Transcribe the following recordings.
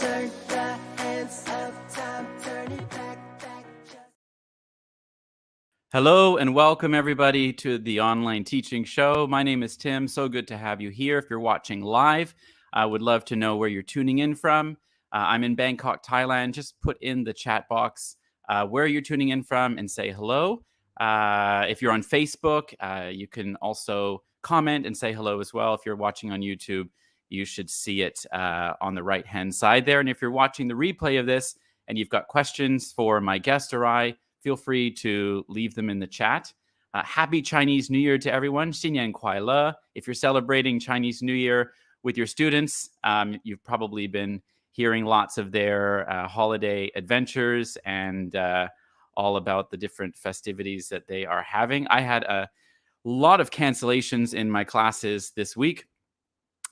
turn the hands of time, turn it back. Hello and welcome everybody to the online teaching show. My name is Tim. So good to have you here. If you're watching live, I would love to know where you're tuning in from. I'm in Bangkok, Thailand. Just put in the chat box where you're tuning in from and say hello. If you're on Facebook, you can also comment and say hello as well. If you're watching on YouTube, you should see it on the right-hand side there. And if you're watching the replay of this and you've got questions for my guest or I, feel free to leave them in the chat. Happy Chinese New Year to everyone. 新年快乐. If you're celebrating Chinese New Year with your students, you've probably been hearing lots of their holiday adventures and all about the different festivities that they are having. I had a lot of cancellations in my classes this week,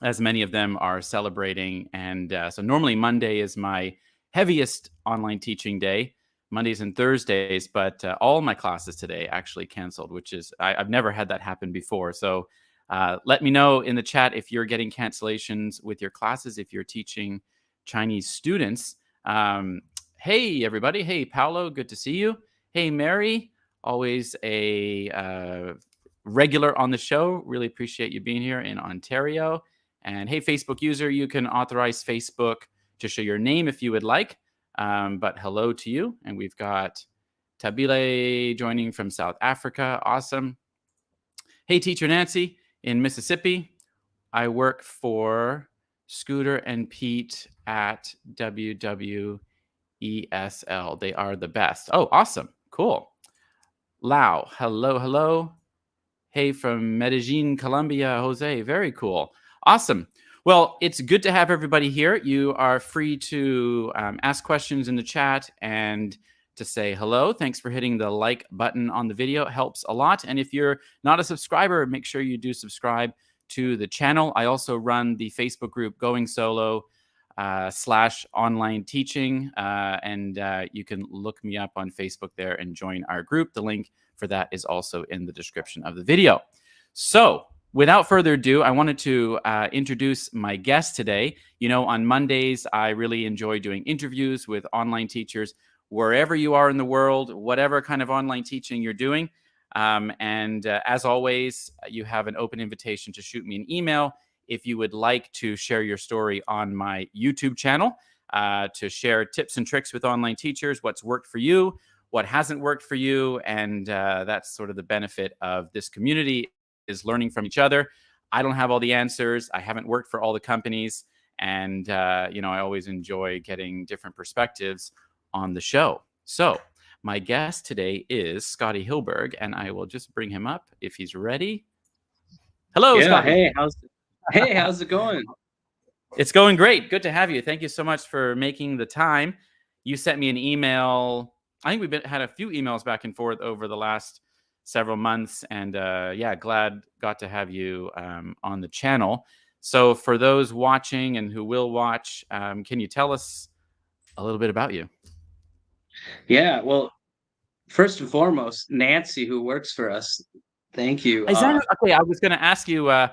as many of them are celebrating. And so normally Monday is my heaviest online teaching day. Mondays and Thursdays, but all my classes today actually canceled, which is, I've never had that happen before. So let me know in the chat if you're getting cancellations with your classes, if you're teaching Chinese students. Hey, everybody. Hey, Paolo, good to see you. Hey, Mary, always a regular on the show. Really appreciate you being here in Ontario. And hey, Facebook user, you can authorize Facebook to show your name if you would like. But hello to you. And we've got Tabile joining from South Africa. Awesome. Hey, Teacher Nancy in Mississippi. I work for Scooter and Pete at WWESL. They are the best. Oh, awesome. Cool. Lau, hello, hello. Hey, from Medellin, Colombia, Jose. Very cool. Awesome. Well, it's good to have everybody here. You are free to ask questions in the chat and to say hello. Thanks for hitting the like button on the video. It helps a lot. And if you're not a subscriber, make sure you do subscribe to the channel. I also run the Facebook group Going Solo / online teaching. And you can look me up on Facebook there and join our group. The link for that is also in the description of the video. So, without further ado, I wanted to introduce my guest today. You know, on Mondays, I really enjoy doing interviews with online teachers, wherever you are in the world, whatever kind of online teaching you're doing. As always, you have an open invitation to shoot me an email if you would like to share your story on my YouTube channel, to share tips and tricks with online teachers, what's worked for you, what hasn't worked for you. And that's sort of the benefit of this community, is learning from each other. I don't have all the answers. I haven't worked for all the companies. And, I always enjoy getting different perspectives on the show. So my guest today is Scotty Hilberg, and I will just bring him up if he's ready. Hello, Scotty. Hey, how's it going? It's going great. Good to have you. Thank you so much for making the time. You sent me an email. I think we've had a few emails back and forth over the last several months, and glad got to have you on the channel. So for those watching and who will watch, can you tell us a little bit about you? Yeah, well, first and foremost, Nancy, who works for us, thank you. Okay, I was going to ask you, I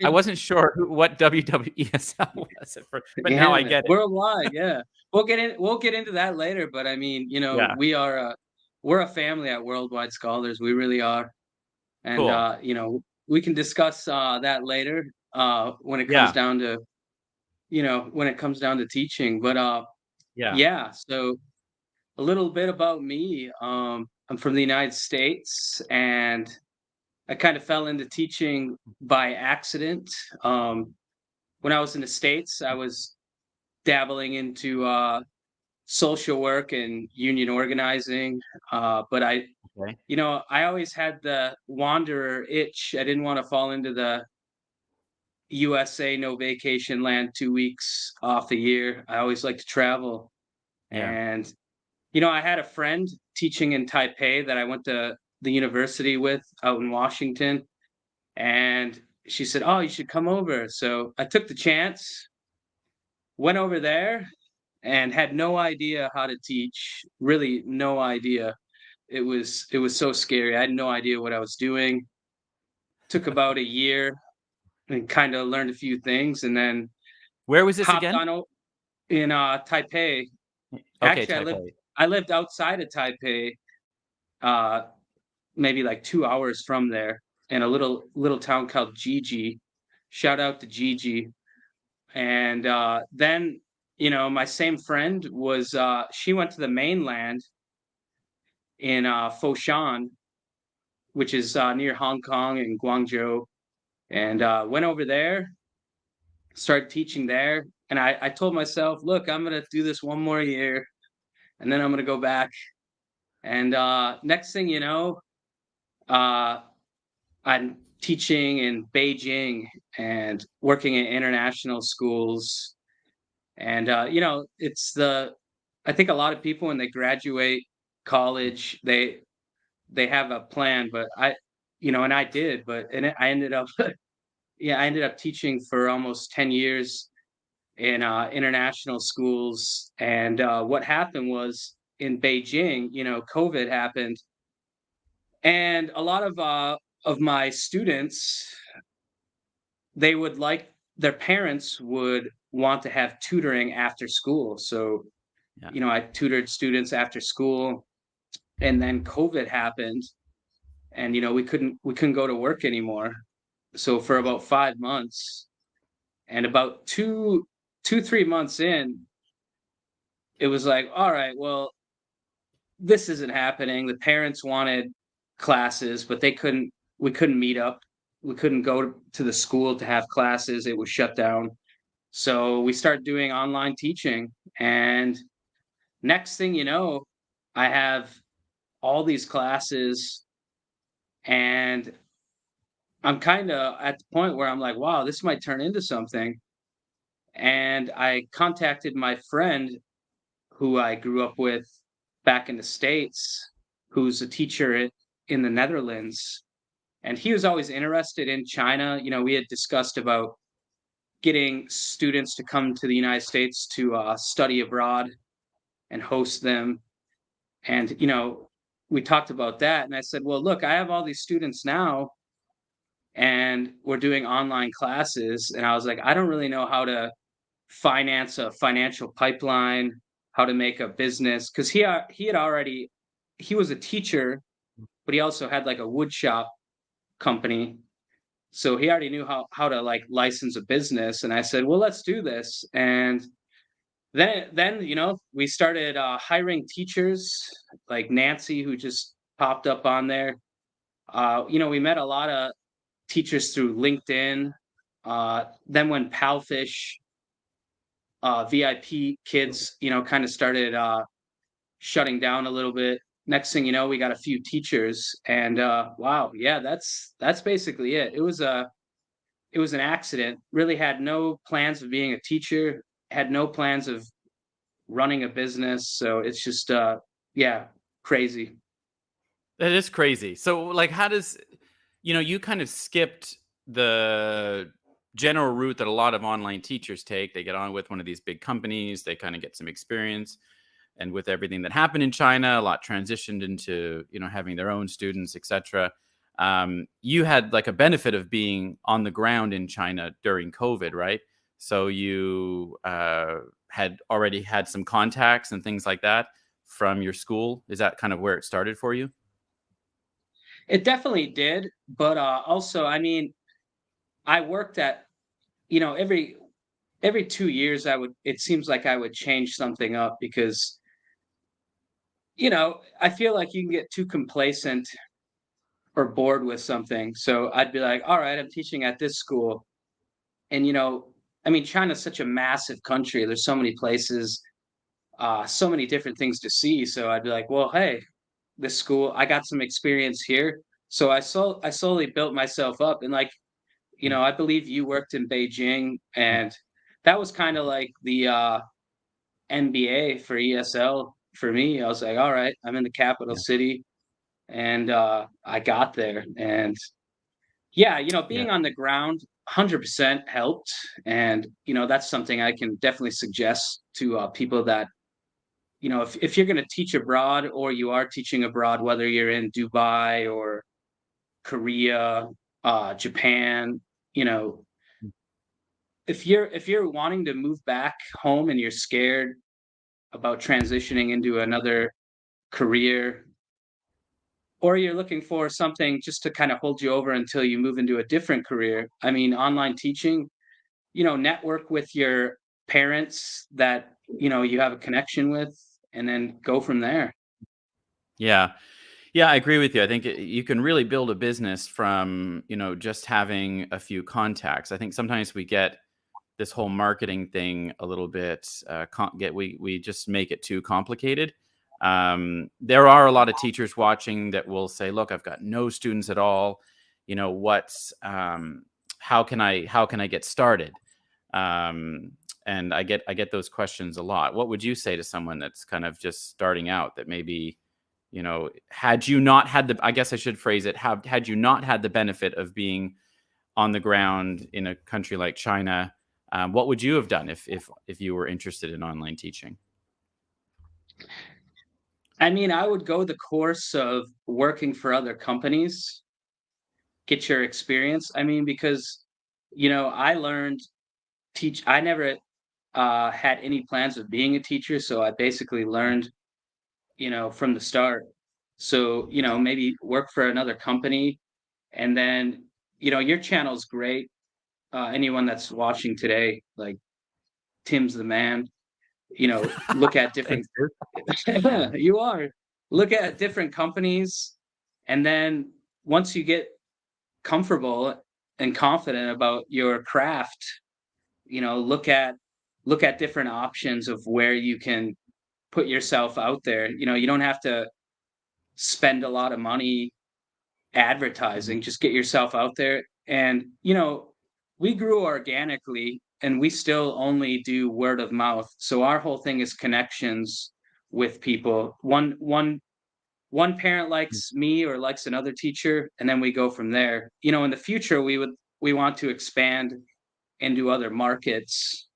wasn't sure what WWESL was at first, but now I get it. Worldwide, yeah. We'll get into that later, but I mean, we're a family at Worldwide Scholars. We really are. And Cool. we can discuss that later when it comes down to teaching. But so a little bit about me. I'm from the United States, and I kind of fell into teaching by accident. When I was in the States, I was dabbling into social work and union organizing, but I always had the wanderer itch. I didn't want to fall into the USA no vacation land 2 weeks off the year. I always like to travel. And I had a friend teaching in Taipei that I went to the university with out in Washington, and she said, "Oh, you should come over." So I took the chance, went over there, and had no idea how to teach. Really, no idea. It was so scary. I had no idea what I was doing. Took about a year and kind of learned a few things, and then where was this again? in Taipei. Okay, Actually, Taipei. I lived outside of Taipei, uh, maybe like 2 hours from there, in a little town called Gigi. Shout out to Gigi. And then, my same friend was she went to the mainland in Foshan, which is near Hong Kong and Guangzhou, and went over there, started teaching there. And I told myself, look, I'm gonna do this one more year, and then I'm gonna go back. And next thing you know, uh, I'm teaching in Beijing and working in international schools. And it's I think a lot of people when they graduate college, they have a plan, but and I did, but I ended up yeah, I ended up teaching for almost 10 years in international schools. And what happened was in Beijing, COVID happened, and a lot of my students, they would like their parents would want to have tutoring after school. So, Yeah. I tutored students after school, and then COVID happened, and we couldn't go to work anymore. So for about 5 months, and about 3 months in, it was like, all right, well, this isn't happening. The parents wanted classes, but we couldn't meet up. We couldn't go to the school to have classes. It was shut down. So we started doing online teaching. And next thing you know, I have all these classes, and I'm kind of at the point where I'm like, wow, this might turn into something. And I contacted my friend who I grew up with back in the States, who's a teacher in the Netherlands. And he was always interested in China. We had discussed about getting students to come to the United States to study abroad and host them. And, we talked about that. And I said, well, look, I have all these students now, and we're doing online classes. And I was like, I don't really know how to finance a financial pipeline, how to make a business, because he was a teacher, but he also had like a wood shop company. So he already knew how to like license a business. And I said, well, let's do this. And then we started hiring teachers like Nancy, who just popped up on there. We met a lot of teachers through LinkedIn. Then when Palfish VIP kids, kind of started shutting down a little bit. Next thing you know, we got a few teachers, and wow, yeah, that's basically it. It was an accident. Really had no plans of being a teacher. Had no plans of running a business. So it's just yeah, crazy. That is crazy. So, like, how does you kind of skipped the general route that a lot of online teachers take. They get on with one of these big companies, they kind of get some experience, and with everything that happened in China, a lot transitioned into having their own students, etc. You had like a benefit of being on the ground in China during COVID, right? So you had already had some contacts and things like that from your school. Is that kind of where it started for you? It definitely did, but also, I mean, I worked at every 2 years, it seems like I would change something up, because I feel like you can get too complacent or bored with something. So I'd be like, all right, I'm teaching at this school. And, I mean, China's such a massive country. There's so many places, so many different things to see. So I'd be like, well, hey, this school, I got some experience here. So I slowly built myself up. And like, I believe you worked in Beijing, and that was kind of like the NBA for ESL for me. I was like, all right, I'm in the capital Yeah, city, and I got there. And yeah, yeah, being on the ground 100% helped. And, that's something I can definitely suggest to people that, if you're going to teach abroad, or you are teaching abroad, whether you're in Dubai or Korea, Japan, you know, if you're wanting to move back home and you're scared about transitioning into another career, or you're looking for something just to kind of hold you over until you move into a different career, I mean, online teaching, network with your parents that, you have a connection with, and then go from there. Yeah. Yeah, I agree with you. I think you can really build a business from, just having a few contacts. I think sometimes we get this whole marketing thing a little bit we just make it too complicated. There are a lot of teachers watching that will say, "Look, I've got no students at all. What's how can I get started?" Um, and I get those questions a lot. What would you say to someone that's kind of just starting out that maybe had you not had the, I guess I should phrase it, had you not had the benefit of being on the ground in a country like China, what would you have done if you were interested in online teaching? I mean, I would go the course of working for other companies, get your experience. I mean, because, I learned I never had any plans of being a teacher, so I basically learned, from the start. So, maybe work for another company, and then, your channel's great. Anyone that's watching today, like Tim's the man. Look at different. Thanks, dude. You are. Look at different companies, and then once you get comfortable and confident about your craft, look at different options of where you can put yourself out there. You don't have to spend a lot of money Mhm. advertising, just get yourself out there. And, we grew organically and we still only do word of mouth. So our whole thing is connections with people. One parent likes me or likes another teacher, and then we go from there. In the future we want to expand into other markets.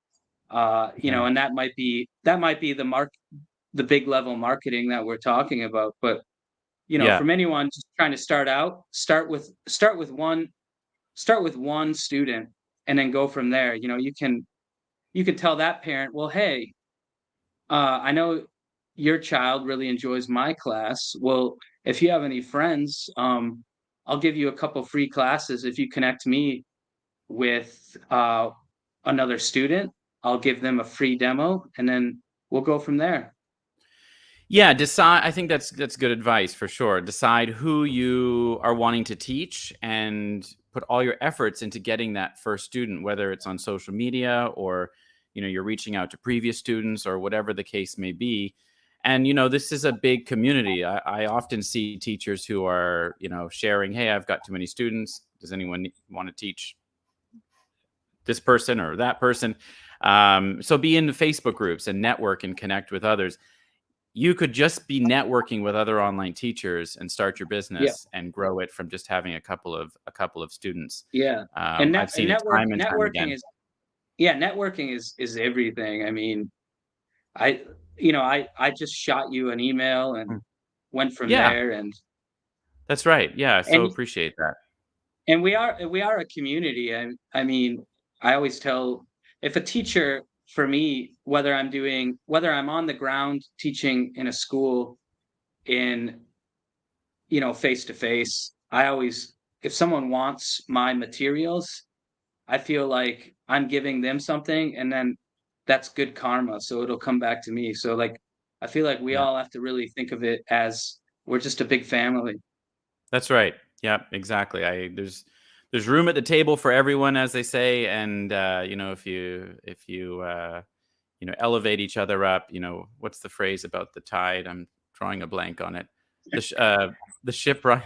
Yeah. And that might be the big level marketing that we're talking about. But Yeah. from anyone just trying to start out, start with one student, and then go from there. You can tell that parent, well, hey, I know your child really enjoys my class. Well, if you have any friends, I'll give you a couple free classes if you connect me with another student. I'll give them a free demo, and then we'll go from there. Yeah, decide. I think that's good advice for sure. Decide who you are wanting to teach and put all your efforts into getting that first student, whether it's on social media or you're reaching out to previous students or whatever the case may be. And this is a big community. I often see teachers who are sharing, "Hey, I've got too many students. Does anyone want to teach this person or that person?" So be in the Facebook groups and network and connect with others. You could just be networking with other online teachers and start your Yeah, business and grow it from just having a couple of students. yeah. And I've seen it network time and time networking again. is yeah, networking is everything. I mean, I just shot you an email and Mm. went from Yeah, there. and that's right. Yeah, so and appreciate that. and we are a community. I mean, I always tell, if a teacher, for me, whether I'm on the ground teaching in a school, in face to face, I always, if someone wants my materials, I feel like I'm giving them something, and then that's good karma, so it'll come back to me. So, like, I feel like we Yeah, all have to really think of it as we're just a big family. that's right. Yeah, exactly. There's room at the table for everyone, as they say, and if you elevate each other up. What's the phrase about the tide? I'm drawing a blank on it. The sh- uh, the ship ri-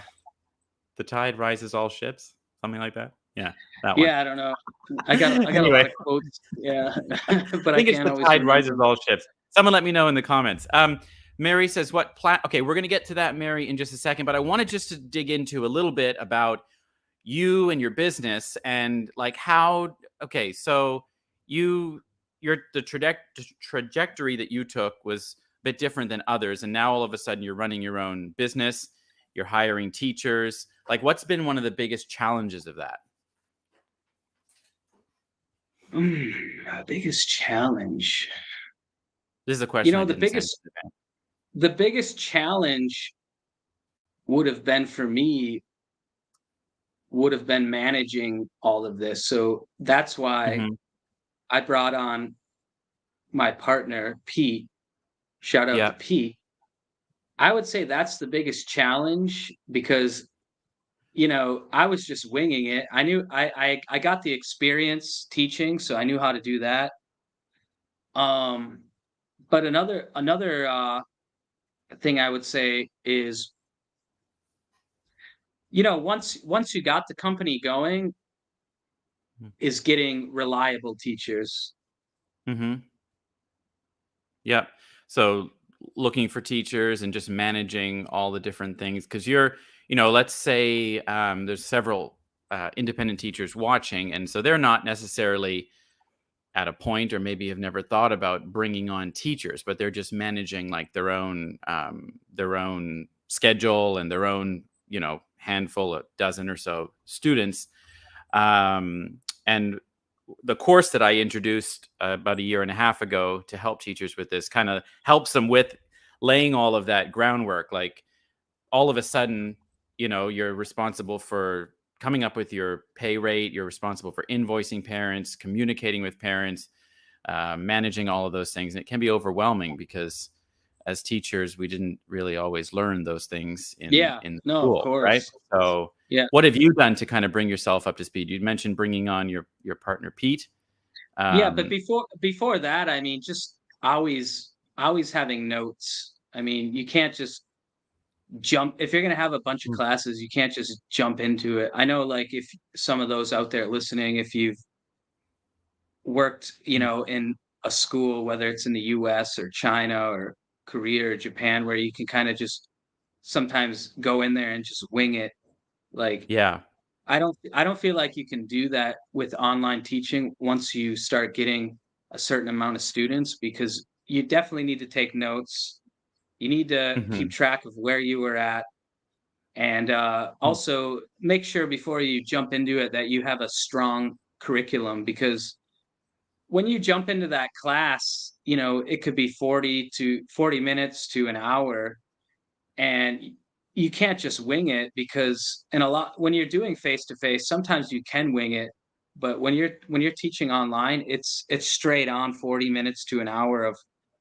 the tide rises all ships, something like that. Yeah, that one. Yeah, I don't know. I got a lot Anyway, of quotes, yeah, I but I think it's can't the always tide rises remember 'em. all ships. Someone let me know in the comments. Mary says, Okay, we're going to get to that, Mary, in just a second, but I wanted just to dig into a little bit about you and your business and like how. Okay, so you the trajectory that you took was a bit different than others, and now all of a sudden you're running your own business. You're hiring teachers. Like, what's been one of the biggest challenges of that? Biggest challenge. This is a You question I know, didn't send in advance. the biggest challenge would have been for me would have been managing all of this. So that's why Mhm. I brought on my partner, Pete. Shout out to Yeah. Pete. I would say that's the biggest challenge because I was just winging it. I knew I got the experience teaching, so I knew how to do that. Um, but another thing I would say is, once you got the company going, Mhm. is getting reliable teachers. Mhm. Yep. So looking for teachers and just managing all the different things because let's say there's several independent teachers watching, and so they're not necessarily at a point or maybe have never thought about bringing on teachers, but they're just managing like their own schedule and their own handful, a dozen or so students. And the course that I introduced about a year and a half ago to help teachers with this kind of helps them with laying all of that groundwork. Like all of a sudden, you're responsible for coming up with your pay rate. You're responsible for invoicing parents, communicating with parents, managing all of those things. And it can be overwhelming because as teachers, we didn't really always learn those things in Yeah, in no, of school, right? course. So, Yeah. what have you done to kind of bring yourself up to speed? You mentioned bringing on your partner Pete. Yeah, but Um, before that, I mean, just always having notes. I mean, you can't just jump if you're gonna have a bunch of mm, classes, you can't just jump into it. I know, like, if some of those out there listening, if you've worked, mm, in a school, whether it's in the US or China or Korea or Japan, where you can kinda just sometimes go in there and just wing it, like, yeah. I don't feel like you can do that with online teaching once you start getting a certain amount of students, because you definitely need to take notes. You need to keep Mhm, track of where you were at, and mm, also make sure before you jump into it that you have a strong curriculum, because when you jump into that class, it could be 40 minutes to an hour, and you can't just wing it, because in a lot when you're doing face to face, sometimes you can wing it, but when you're teaching online, it's straight on 40 minutes to an hour of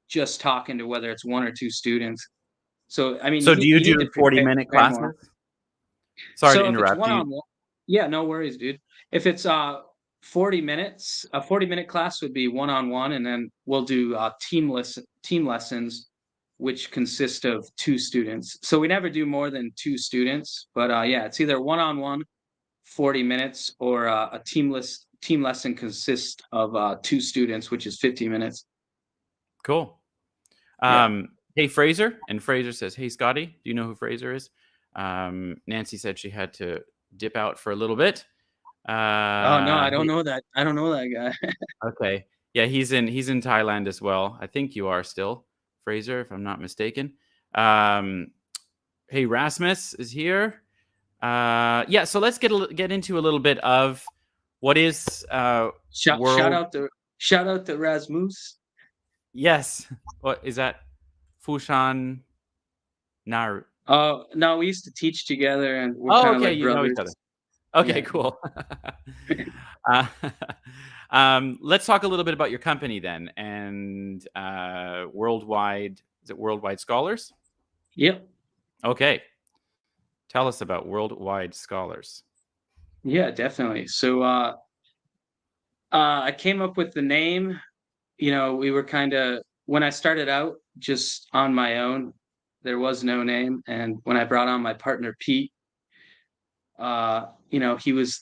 just talking to, whether it's one or two students. So I mean, So do you you need to do 40-minute prepare more. classes? Sorry to So if it's interrupt one you. on one, yeah, no worries, dude. If it's 40 minutes, a 40-minute class would be one on one, and then we'll do team lessons, which consist of two students. So we never do more than two students, but yeah, it's either one on one, 40 minutes, or a team lesson consists of two students, which is 50 minutes. Cool. Yeah. Hey, Fraser. And Fraser says, "Hey, Scotty, do you know who Fraser is?" Nancy said she had to dip out for a little bit. Oh no, I don't Hey, know that. I don't know that guy. okay. Yeah, he's in Thailand as well. I think you are still, Fraser, if I'm not mistaken. Um, hey, Rasmus is here. Yeah, so let's get into a little bit of what is shout shout world. out to shout out to Rasmus. Yes, what is that? Fushan Naru. Oh no, we used to teach together, and we're Oh, kind of okay, like you know each other. brothers. Okay, Yeah. cool. Uh, let's talk a little bit about your company then, and worldwide. Is it Worldwide Scholars? Yep. Okay, tell us about Worldwide Scholars. Yeah, definitely. So, I came up with the name. We were kind of when I started out just on my own. There was no name, and when I brought on my partner Pete, he was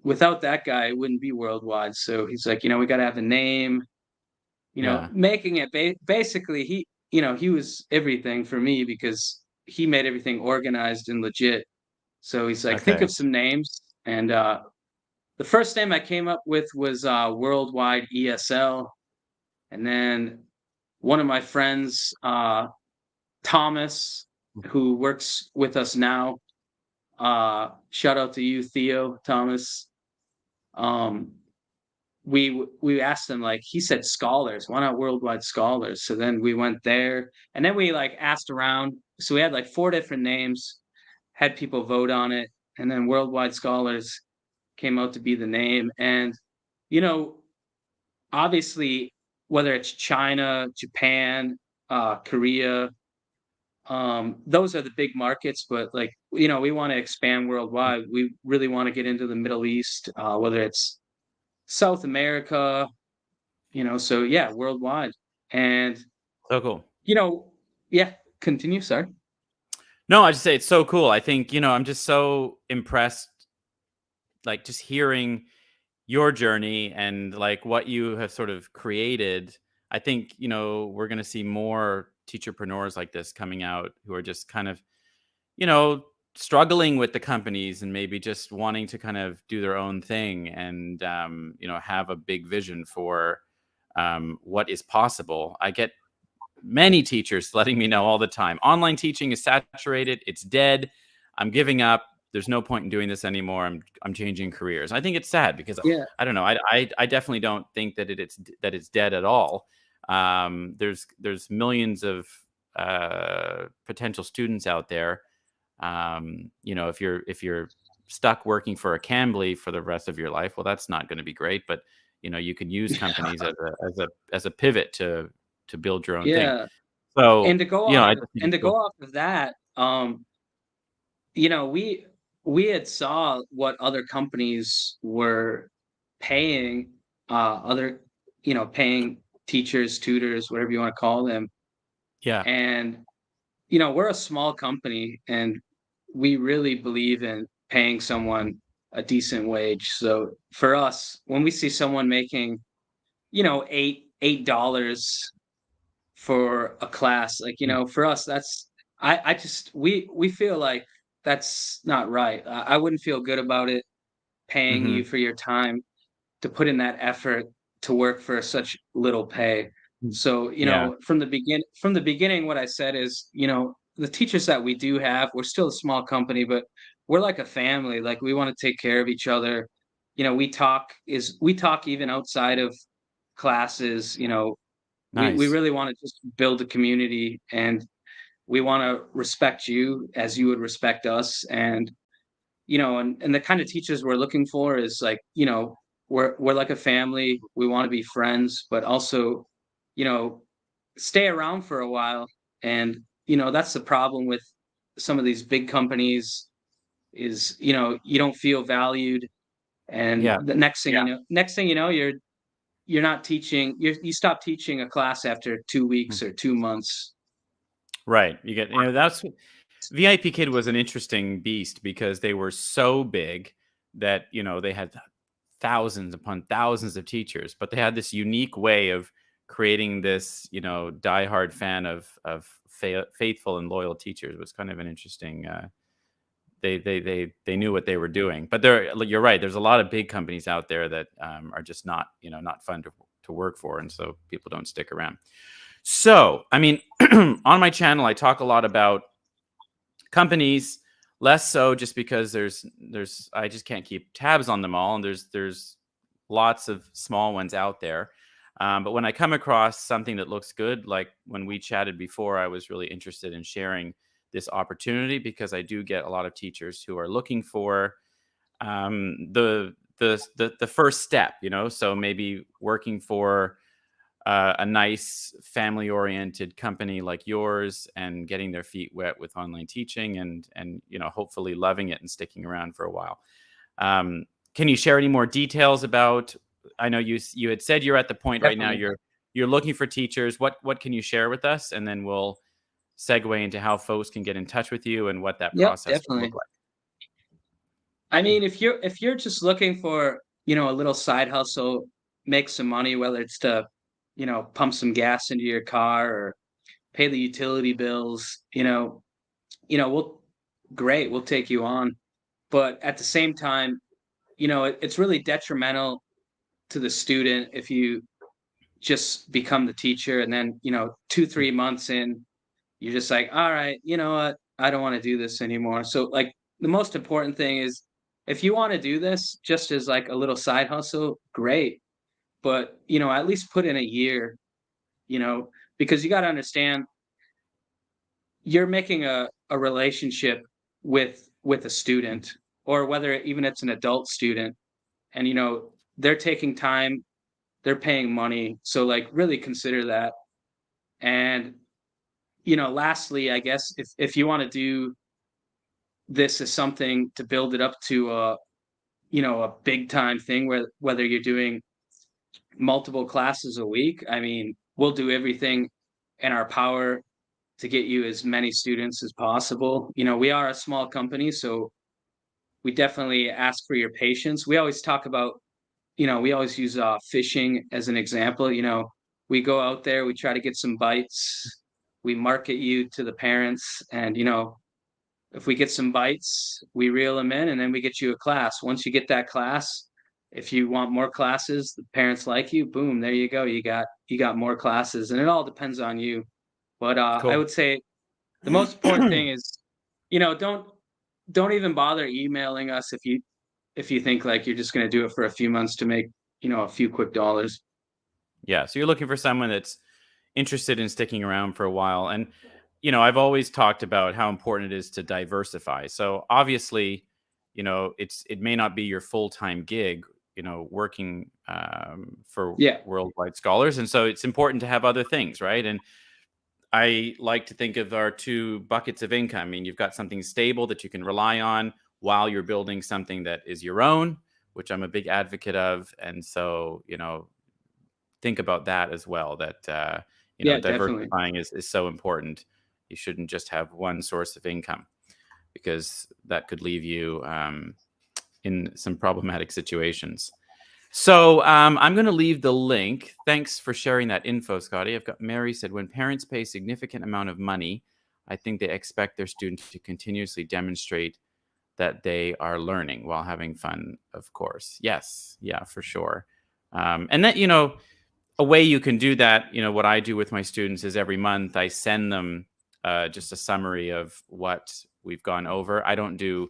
without that guy, it wouldn't be worldwide. So he's like, we got to have a name. Yeah. Making it basically he was everything for me, because he made everything organized and legit. So he's like, think Okay. of some names, and the first name I came up with was Worldwide ESL, and then one of my friends, Thomas, who works with us now. Shout out to you, Theo Thomas. Um, we asked them, like, he said scholars, why not worldwide scholars? So then we went there, and then we like asked around. So we had like 4 different names, had people vote on it, and then worldwide scholars came out to be the name. And you know, obviously, whether it's China, Japan, Korea, those are the big markets. But like, we want to expand worldwide. We really want to get into the Middle East, whether it's South America, so yeah, worldwide. And So cool. you know, yeah, continue, sorry. No, I just say it's so cool. I think, I'm just so impressed, like just hearing your journey and like what you have sort of created. I think, we're going to see more teacherpreneurs like this coming out who are just kind of, you know, struggling with the companies and maybe just wanting to kind of do their own thing and, have a big vision for what is possible. I get many teachers letting me know all the time, online teaching is saturated, it's dead, I'm giving up, there's no point in doing this anymore, I'm changing careers. I think it's sad because Yeah. I don't know, I definitely don't think that it's dead at all. There's millions of potential students out there. If you're stuck working for a Cambly for the rest of your life, well, that's not going to be great. But you can use companies as a pivot to build your own thing. Yeah. So And to go I off just think and it's to go cool. off of that, we had saw what other companies were paying, other, paying teachers, tutors, whatever you want to call them. Yeah, And we're a small company, and we really believe in paying someone a decent wage. So for us, when we see someone making, $8 for a class, like, for us, that's I just we feel like that's not right. I wouldn't feel good about it, paying mm-hmm. you for your time to put in that effort to work for such little pay. So, Yeah, from the beginning, what I said is, the teachers that we do have, we're still a small company, but we're like a family. Like, we want to take care of each other. We talk even outside of classes. We nice. really want to just build a community, and we want to respect you as you would respect us. And and the kind of teachers we're looking for is like, we're like a family. We want to be friends, but also, you know, stay around for a while. And that's the problem with some of these big companies is, you don't feel valued. And Yeah, the next thing you know, you're not teaching. You stop teaching a class after 2 weeks or 2 months. right. That's VIP Kid was an interesting beast because they were so big that they had thousands upon thousands of teachers, but they had this unique way of creating this, diehard fan of faithful and loyal teachers. It was kind of an interesting. They knew what they were doing, but you're right. There's a lot of big companies out there that are just not not fun to work for, and so people don't stick around. So, I mean, on my channel, I talk a lot about companies, less so just because there's I just can't keep tabs on them all, and there's lots of small ones out there. But when I come across something that looks good, like when we chatted before, I was really interested in sharing this opportunity because I do get a lot of teachers who are looking for the first step, so maybe working for a nice family-oriented company like yours and getting their feet wet with online teaching and hopefully loving it and sticking around for a while. Can you share any more details about? I know you had said you're at the point right now Definitely. you're looking for teachers. What can you share with us, and then we'll segue into how folks can get in touch with you and what that Yep, process would look definitely. like. I mean, if you're just looking for, a little side hustle, make some money, whether it's to, pump some gas into your car or pay the utility bills, we'll great, we'll take you on. But at the same time, it's really detrimental to the student if you just become the teacher, and then, 2, 3 months in, you're just like, all right, you know what? I don't want to do this anymore. So like, the most important thing is, if you want to do this just as like a little side hustle, great. but, at least put in a year, because you got to understand you're making a relationship with a student, or whether even it's an adult student, and they're taking time, they're paying money, so like really consider that. And lastly, I guess if you want to do this as something to build it up to a big time thing, where whether you're doing multiple classes a week, I mean, we'll do everything in our power to get you as many students as possible. We are a small company, so we definitely ask for your patience. We always talk about, we always use fishing as an example. We go out there, we try to get some bites, we market you to the parents, and if we get some bites, we reel them in, and then we get you a class. Once you get that class, if you want more classes, the parents like you, boom, there you go. You got more classes, and it all depends on you. But I Cool. would say the most important thing is, don't even bother emailing us if you think like you're just going to do it for a few months to make, a few quick dollars. Yeah. So you're looking for someone that's interested in sticking around for a while. And, I've always talked about how important it is to diversify. So obviously, it may not be your full-time gig, working for Yeah. Worldwide Scholars. And so it's important to have other things, right? And I like to think of our two buckets of income. I mean, you've got something stable that you can rely on while you're building something that is your own, which I'm a big advocate of. And so, think about that as well, that, Yeah, definitely. diversifying is so important. You shouldn't just have one source of income, because that could leave you in some problematic situations. So I'm going to leave the link. Thanks for sharing that info, Scotty. I've got Mary said, when parents pay significant amount of money, I think they expect their students to continuously demonstrate that they are learning while having fun, of course. Yes. Yeah, for sure. And that, a way you can do that, what I do with my students is every month I send them just a summary of what we've gone over. I don't do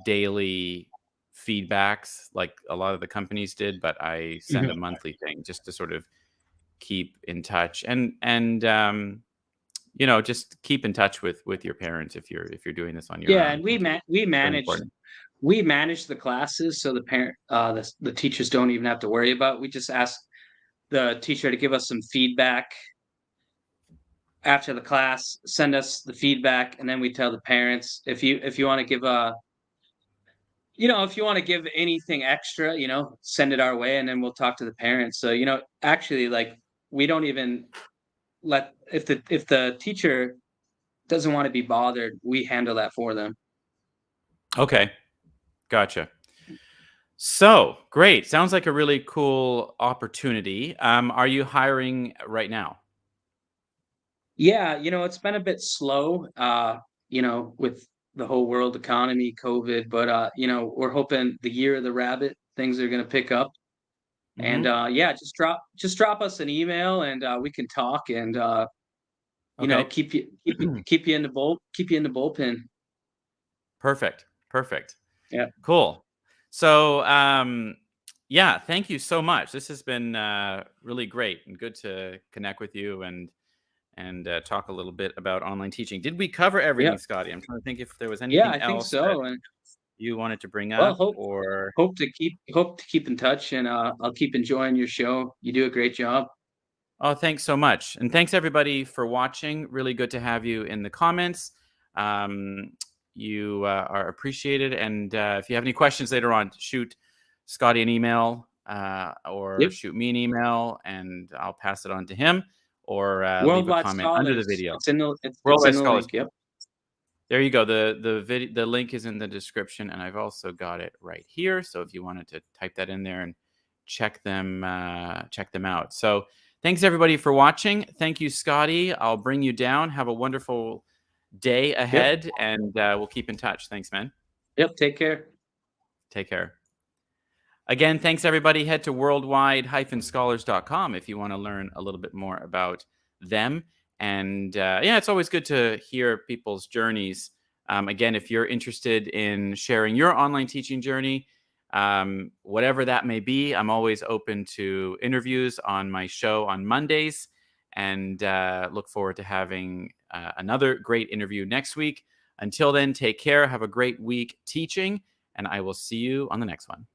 daily feedbacks like a lot of the companies did, but I send a Mhm. monthly thing just to sort of keep in touch, and just keep in touch with your parents if you're doing this on your Yeah, own. and I think it's really important. we manage the classes, so the teachers don't even have to worry about. We just ask the teacher to give us some feedback after the class, send us the feedback, and then we tell the parents. If you want to give if you want to give anything extra, send it our way, and then we'll talk to the parents. So, actually, like, we don't even let if the teacher doesn't want to be bothered, we handle that for them. Okay, gotcha. So great. Sounds like a really cool opportunity. Are you hiring right now? Yeah, it's been a bit slow, with the whole world economy, COVID, but we're hoping the year of the rabbit, things are gonna pick up. And Hmm. yeah, just drop us an email, and we can talk, and Okay. keep you in the bullpen. Perfect. Perfect. Yeah. Cool. So, yeah, thank you so much. This has been really great and good to connect with you and talk a little bit about online teaching. Did we cover Yeah. everything, Scotty? I'm trying to think if there was Yeah, anything I think else that so. And you wanted to bring well, up, or hope to keep in touch, and I'll keep enjoying your show. You do a great job. oh, thanks so much. And thanks everybody for watching. Really good to have you in the comments. Um, you are appreciated. And if you have any questions later on, shoot Scotty an email or Yep. shoot me an email, and I'll pass it on to him, or leave a Worldwide comment under the Scholars. video. It's in Worldwide the Scholars. link. Yep. There you go. The link is in the description, and I've also got it right here. So if you wanted to type that in there and check them out. So thanks everybody for watching. Thank you, Scotty. I'll bring you down. Have a wonderful day Yep. ahead, and we'll keep in touch. Thanks, man. Yep. Take care. Take care. Again, thanks everybody. Head to worldwide-scholars.com if you want to learn a little bit more about them. And yeah, it's always good to hear people's journeys. Again, if you're interested in sharing your online teaching journey, Whatever that may be, I'm always open to interviews on my show on Mondays, and look forward to having another great interview next week. Until then, take care. Have a great week teaching, and I will see you on the next one.